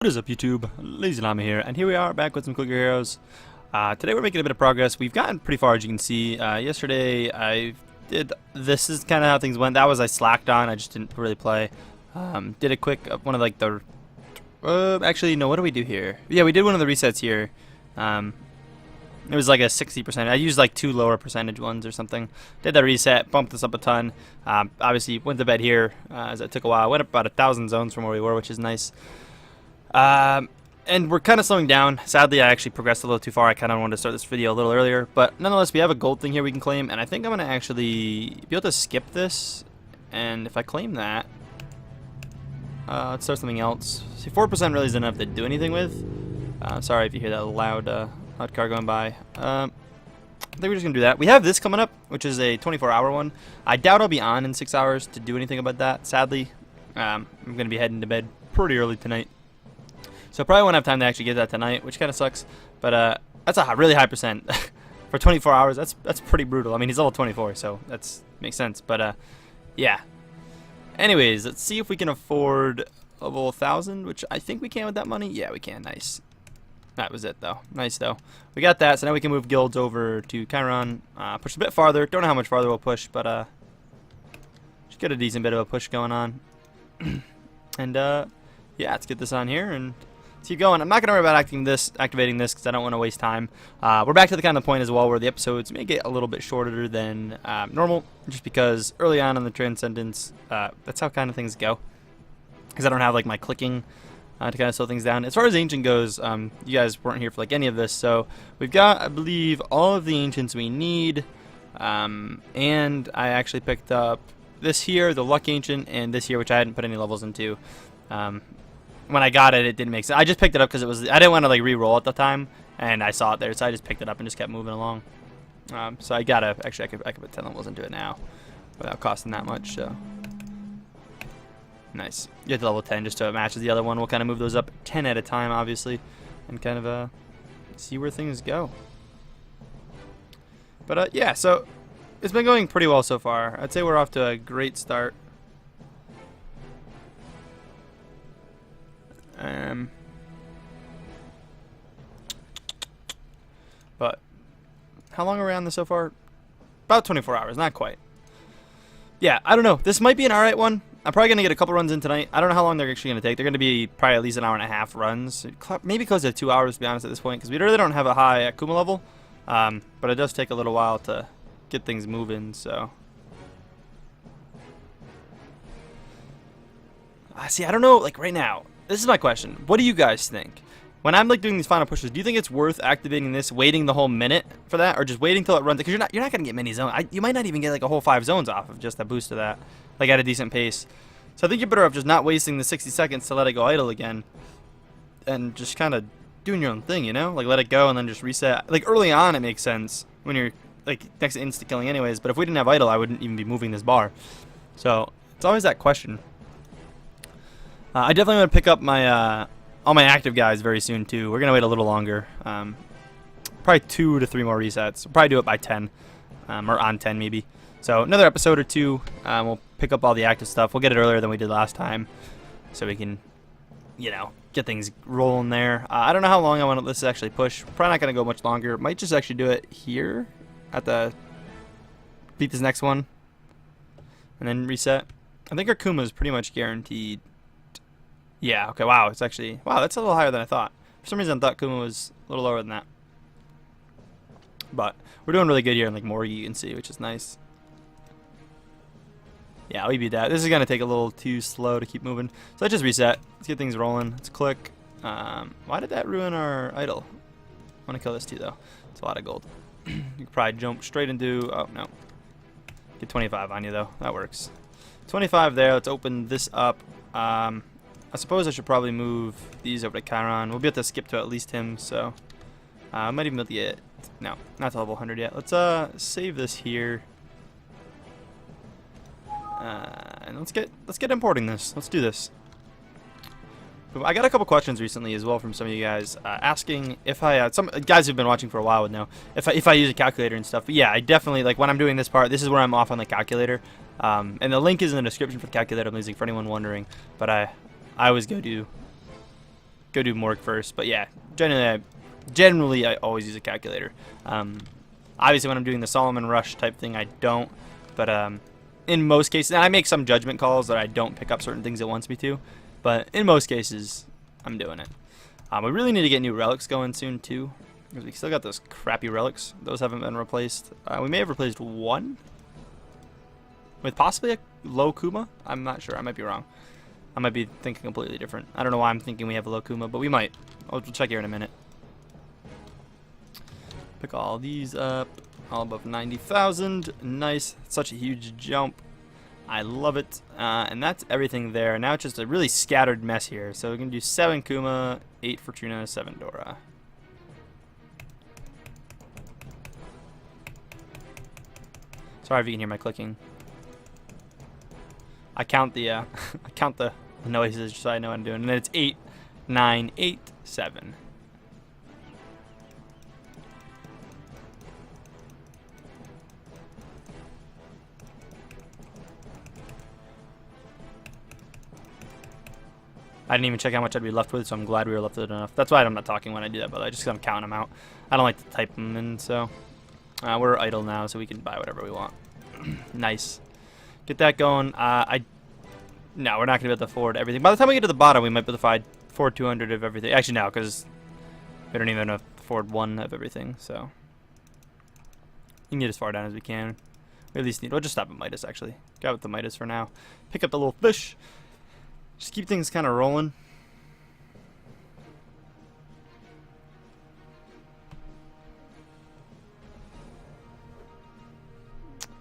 What is up, YouTube? LazeeLlama here, and here we are back with some Clicker Heroes. Today we're making a bit of progress. We've gotten pretty far, as you can see. Yesterday I did, this is kind of how things went. That was I slacked on, I just didn't really play. Did a quick, one of like the, actually no, what do we do here? Yeah, we did one of the resets here. It was like a 60%. I used like 2 lower percentage ones or something. Did that reset, bumped this up a ton. Obviously went to bed here, as it took a while. Went up about 1,000 zones from where we were, which is nice. And we're kind of slowing down. Sadly, I actually progressed a little too far. I kind of wanted to start this video a little earlier, but nonetheless, we have a gold thing here we can claim, and I think I'm going to actually be able to skip this, and if I claim that, let's start something else. See, 4% really isn't enough to do anything with. Sorry if you hear that loud car going by. I think we're just going to do that. We have this coming up, which is a 24-hour one. I doubt I'll be on in 6 hours to do anything about that, sadly. I'm going to be heading to bed pretty early tonight. So probably won't have time to actually get that tonight, which kind of sucks. But that's a really high percent for 24 hours. That's pretty brutal. I mean, he's level 24, so that's makes sense. But yeah. Anyways, let's see if we can afford level 1,000, which I think we can with that money. Yeah, we can. Nice. That was it, though. Nice, though. We got that, so now we can move guilds over to Chiron. Push a bit farther. Don't know how much farther we'll push, but just get a decent bit of a push going on. And yeah, let's get this on here and keep going. I'm not going to worry about activating this because I don't want to waste time. We're back to the kind of point as well where the episodes may get a little bit shorter than normal, just because early on in the Transcendence, that's how kind of things go. Because I don't have like my clicking to kind of slow things down. As far as Ancient goes, you guys weren't here for like any of this, so we've got, I believe, all of the Ancients we need, and I actually picked up this here, the Luck Ancient, and this here, which I hadn't put any levels into. When I got it, it didn't make sense. I just picked it up because it was, I didn't want to like re-roll at the time, and I saw it there, so I just picked it up and just kept moving along. So I gotta, actually I could put 10 levels into it now without costing that much, so. Nice. You get to level 10 just so it matches the other one. We'll kind of move those up 10 at a time, obviously, and kind of see where things go. But yeah, so it's been going pretty well so far. I'd say we're off to a great start. But how long are we on this so far? About 24 hours, not quite. Yeah, I don't know. This might be an alright one. I'm probably going to get a couple runs in tonight. I don't know how long they're actually going to take. They're going to be probably at least an hour and a half runs. Maybe close to 2 hours, to be honest, at this point, because we really don't have a high Akuma level. But it does take a little while to get things moving, so. See, I don't know, like right now. This is my question. What do you guys think? When I'm like doing these final pushes, do you think it's worth activating this, waiting the whole minute for that, or just waiting till it runs? Because you're not gonna get many zones. You might not even get like a whole 5 zones off of just a boost of that, like at a decent pace. So I think you're better off just not wasting the 60 seconds to let it go idle again, and just kind of doing your own thing, you know? Like let it go and then just reset. Like early on, it makes sense when you're like next to insta killing anyways. But if we didn't have idle, I wouldn't even be moving this bar. So it's always that question. I definitely want to pick up my all my active guys very soon too. We're gonna wait a little longer, probably 2 to 3 more resets. We'll probably do it by 10, or on 10 maybe. So another episode or 2, we'll pick up all the active stuff. We'll get it earlier than we did last time, so we can, you know, get things rolling there. I don't know how long I want this to actually push. Probably not gonna go much longer. Might just actually do it here at the beat this next one, and then reset. I think our Kuma is pretty much guaranteed. Yeah, okay, wow, it's actually, wow, that's a little higher than I thought. For some reason I thought Kuma was a little lower than that. But we're doing really good here in like Morgie, you can see, which is nice. Yeah, we beat that. This is going to take a little too slow to keep moving. So let's just reset. Let's get things rolling. Let's click. Why did that ruin our idle? I want to kill this too, though. It's a lot of gold. You could probably jump straight into, oh, no. Get 25 on you, though. That works. 25 there. Let's open this up. I suppose I should probably move these over to Chiron. We'll be able to skip to at least him, so I might even be able to get, no, not to level 100 yet. Let's save this here, and let's get importing this. Let's do this. I got a couple questions recently as well from some of you guys asking if I some guys who've been watching for a while would know if I use a calculator and stuff. But yeah, I definitely, like when I'm doing this part, this is where I'm off on the calculator, and the link is in the description for the calculator I'm using for anyone wondering. But I always go to go do Morg first. But yeah, generally I always use a calculator. Obviously, when I'm doing the Solomon Rush type thing, I don't. But in most cases, and I make some judgment calls that I don't pick up certain things it wants me to. But in most cases, I'm doing it. We really need to get new relics going soon too, because we still got those crappy relics. Those haven't been replaced. We may have replaced one with possibly a low Kuma. I'm not sure. I might be wrong. I might be thinking completely different. I don't know why I'm thinking we have a low Kuma, but we might. We'll check here in a minute. Pick all these up. All above 90,000. Nice. Such a huge jump. I love it. And that's everything there. Now it's just a really scattered mess here. So we're going to do 7 Kuma, 8 Fortuna, 7 Dora. Sorry if you can hear my clicking. I count the I count the noises so I know what I'm doing. And then it's 8, 9, 8, 7. I didn't even check how much I'd be left with, so I'm glad we were left with enough. That's why I'm not talking when I do that, but I just 'cause I'm counting them out. I don't like to type them in, so we're idle now, so we can buy whatever we want. Nice. Get that going. No, we're not gonna be able to afford everything. By the time we get to the bottom, we might be able to afford 200 of everything. Actually, no, because we don't even afford 1 of everything. So we can get as far down as we can. We at least need. We'll just stop at Midas. Actually, go with the Midas for now. Pick up the little fish. Just keep things kind of rolling.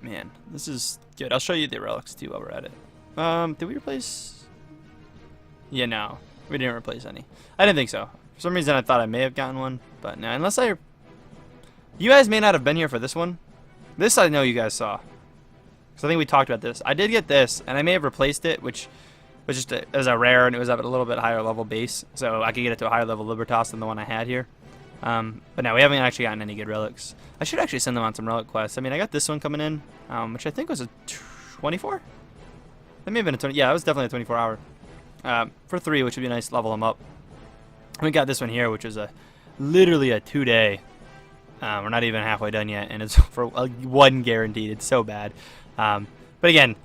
Man, this is good. I'll show you the relics too while we're at it. Did we replace? Yeah, no. We didn't replace any. I didn't think so. For some reason I thought I may have gotten one. But no, unless I... You guys may not have been here for this one. This I know you guys saw. Because I think we talked about this. I did get this, and I may have replaced it, which was just as a rare, and it was at a little bit higher level base. So I could get it to a higher level Libertas than the one I had here. But no, we haven't actually gotten any good relics. I should actually send them on some relic quests. I mean, I got this one coming in, which I think was a 24? That may have been a 20. Yeah, it was definitely a 24 hour. For 3, which would be nice to level them up. We got this one here, which is literally a 2-day. We're not even halfway done yet, and it's for 1 guaranteed. It's so bad. But again,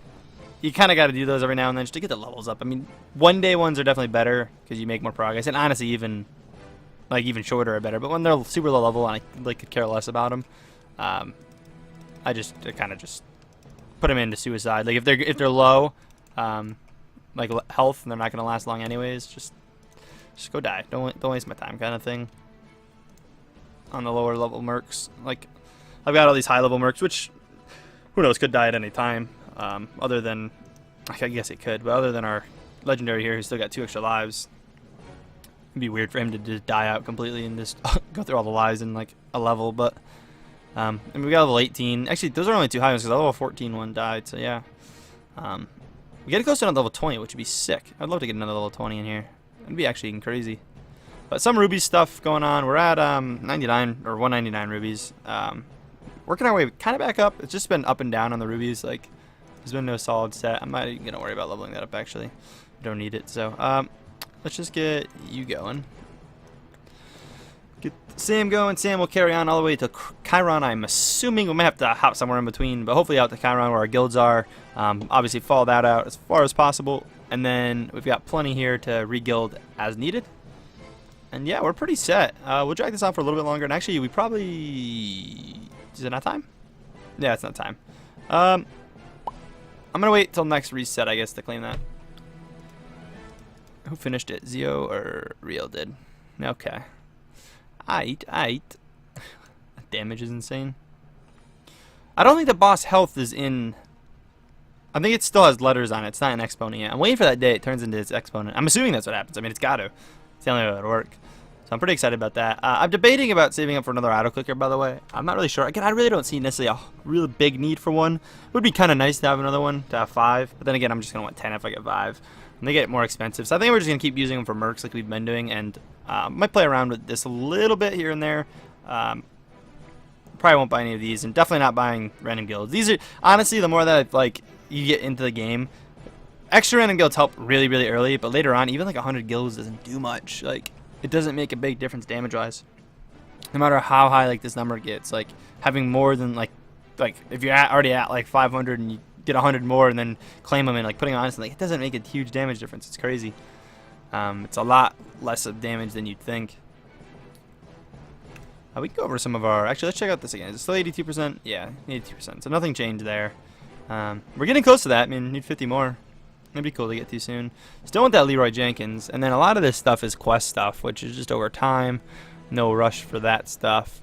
you kind of got to do those every now and then just to get the levels up. I mean, 1-day ones are definitely better because you make more progress, and honestly, even shorter are better. But when they're super low level, and I could care less about them, I kind of just put them into suicide. Like if they're low, like health, and they're not gonna last long anyways, just go die. Don't waste my time, kind of thing. On the lower level mercs, like I've got all these high level mercs, which who knows could die at any time. Other than, I guess it could, but other than our legendary here, who's still got 2 extra lives. It'd be weird for him to just die out completely and just go through all the lives in like a level, but and we got level 18. Actually, those are only 2 high ones because the level 14 one died. So yeah, we get close to another level 20, which would be sick. I'd love to get another level 20 in here. It'd be actually crazy. But some ruby stuff going on. We're at 99 or 199 rubies. Working our way kind of back up. It's just been up and down on the rubies. Like there's been no solid set. I'm not even gonna worry about leveling that up. Actually, I don't need it. So let's just get you going. Get Sam going. Sam will carry on all the way to Chiron. I'm assuming we might have to hop somewhere in between, but hopefully out to Chiron where our guilds are. Obviously follow that out as far as possible. And then we've got plenty here to re-guild as needed. And yeah, we're pretty set. We'll drag this on for a little bit longer. And actually, we probably... Is it not time? Yeah, it's not time. I'm going to wait till next reset, I guess, to claim that. Who finished it? Zio or Real did? Okay. Aight. That damage is insane. I don't think the boss health is in... I think it still has letters on it. It's not an exponent yet. I'm waiting for that day it turns into its exponent. I'm assuming that's what happens. I mean, it's got to. It's the only way it would work. So I'm pretty excited about that. I'm debating about saving up for another auto clicker, by the way. I'm not really sure. Again, I really don't see necessarily a really big need for one. It would be kind of nice to have another one, to have 5. But then again, I'm just going to want 10 if I get 5. And they get more expensive. So I think we're just going to keep using them for mercs like we've been doing. And might play around with this a little bit here and there. Probably won't buy any of these. And definitely not buying random guilds. These are, honestly, the more that you get into the game, extra random gills help really, really early, but later on, even like 100 gills doesn't do much. Like, it doesn't make a big difference damage-wise. No matter how high like this number gets, like having more than like if you're already at like 500 and you get 100 more and then claim them and like putting on instantly, it doesn't make a huge damage difference. It's crazy. It's a lot less of damage than you'd think. We can go over some of our... Actually, let's check out this again. Is it still 82%? Yeah, 82%. So nothing changed there. We're getting close to that. I mean, need 50 more. It'd be cool to get to soon. Still want that Leroy Jenkins. And then a lot of this stuff is quest stuff, which is just over time. No rush for that stuff.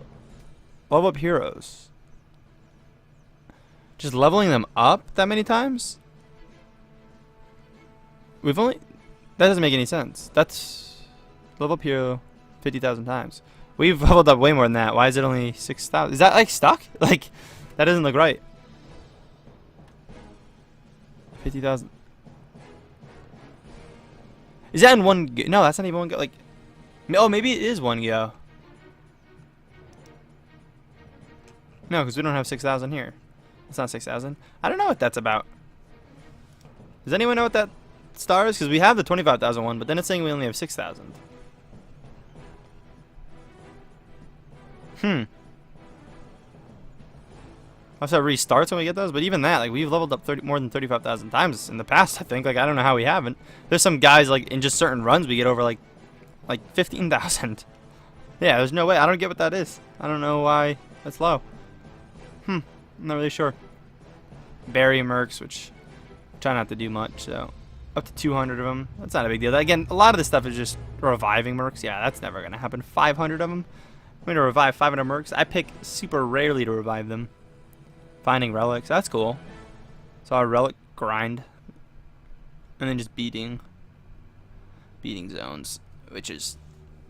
Level up heroes. Just leveling them up that many times? We've only... That doesn't make any sense. That's... Level up hero 50,000 times. We've leveled up way more than that. Why is it only 6,000? Is that like stuck? Like, that doesn't look right. 50,000. Is that in one go? No, that's not even one go. Like, oh, maybe it is one go. No, because we don't have 6,000 here. It's not 6,000. I don't know what that's about. Does anyone know what that star is? Because we have the 25,000 one, but then it's saying we only have 6,000. I'll have to restarts when we get those, but even that, like, we've leveled up more than 35,000 times in the past, I think. Like, I don't know how we haven't. There's some guys, like, in just certain runs we get over, like 15,000. Yeah, there's no way. I don't get what that is. I don't know why that's low. I'm not really sure. Berry mercs, which I try not to do much, so up to 200 of them. That's not a big deal. Again, a lot of this stuff is just reviving mercs. Yeah, that's never going to happen. 500 of them? I'm going to revive 500 mercs. I pick super rarely to revive them. Finding relics, that's cool. So our relic grind. And then just beating zones, which is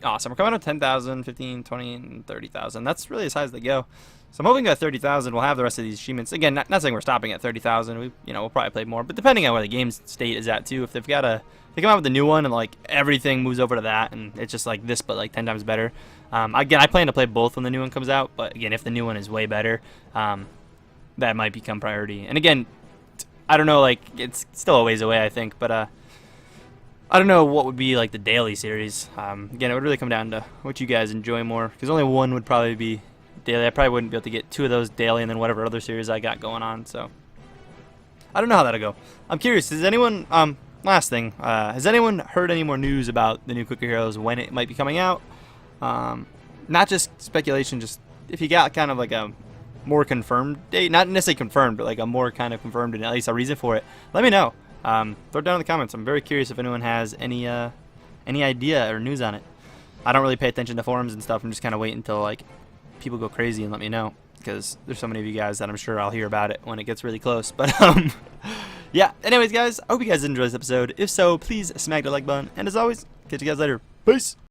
awesome. We're coming up 10,000, 15, 20, and 30,000. That's really as high as they go. So I'm hoping at 30,000 we'll have the rest of these achievements. Again, not saying we're stopping at 30,000. We'll probably play more, but depending on where the game state is at too. If they've got if they come out with a new one and like everything moves over to that and it's just like this but like 10 times better. Again, I plan to play both when the new one comes out, but again, if the new one is way better, that might become priority. And again, I don't know, like, it's still a ways away, I think, but I don't know what would be like the daily series. Again, it would really come down to what you guys enjoy more, because only one would probably be daily. I probably wouldn't be able to get 2 of those daily and then whatever other series I got going on, so I don't know how that'll go. I'm curious, has anyone, last thing, has anyone heard any more news about the new Quicker Heroes, when it might be coming out? Not just speculation, just if you got kind of like a more confirmed date, not necessarily confirmed, but like a more kind of confirmed and at least a reason for it, let me know. Throw it down in the comments. I'm very curious if anyone has any idea or news on it. I don't really pay attention to forums and stuff. I'm just kind of waiting until like people go crazy and let me know, because there's so many of you guys that I'm sure I'll hear about it when it gets really close. But yeah, anyways guys, I hope you guys enjoyed this episode. If so, please smack the like button, and as always, catch you guys later. Peace.